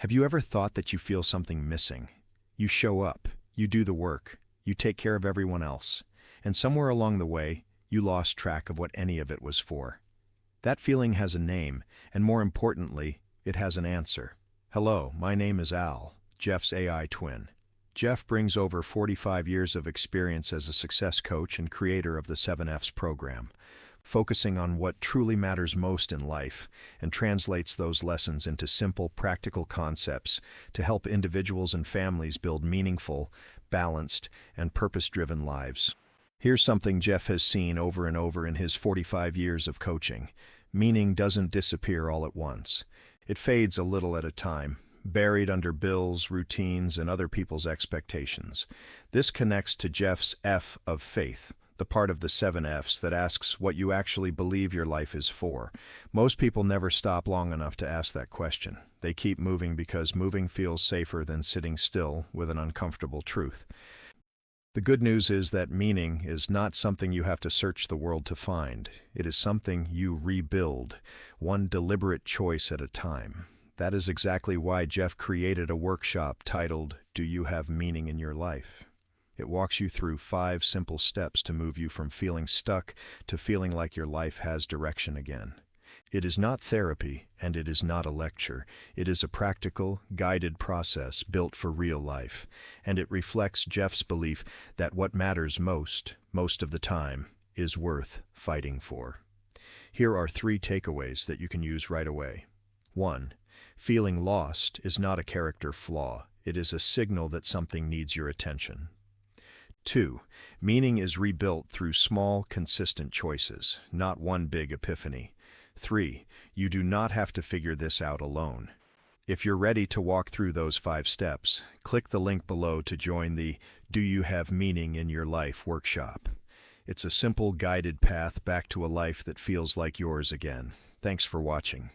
Have you ever thought that you feel something missing? You show up, you do the work, you take care of everyone else, and somewhere along the way, you lost track of what any of it was for. That feeling has a name, and more importantly, it has an answer. Hello, my name is Al, Jeff's AI twin. Jeff brings over 45 years of experience as a success coach and creator of the 7Fs program, focusing on what truly matters most in life and translates those lessons into simple, practical concepts to help individuals and families build meaningful, balanced, and purpose-driven lives. Here's something Jeff has seen over and over in his 45 years of coaching. Meaning doesn't disappear all at once. It fades a little at a time, buried under bills, routines, and other people's expectations. This connects to Jeff's F of faith, the part of the 7Fs that asks what you actually believe your life is for. Most people never stop long enough to ask that question. They keep moving because moving feels safer than sitting still with an uncomfortable truth. The good news is that meaning is not something you have to search the world to find. It is something you rebuild, one deliberate choice at a time. That is exactly why Jeff created a workshop titled, "Do You Have Meaning in Your Life?" It walks you through 5 simple steps to move you from feeling stuck to feeling like your life has direction again. It is not therapy, and it is not a lecture. It is a practical, guided process built for real life, and it reflects Jeff's belief that what matters most of the time, is worth fighting for. Here are 3 takeaways that you can use right away. 1. Feeling lost is not a character flaw. It is a signal that something needs your attention. 2. Meaning is rebuilt through small, consistent choices, not one big epiphany. 3. You do not have to figure this out alone. If you're ready to walk through those 5 steps, click the link below to join the Do You Have Meaning in Your Life workshop. It's a simple, guided path back to a life that feels like yours again. Thanks for watching.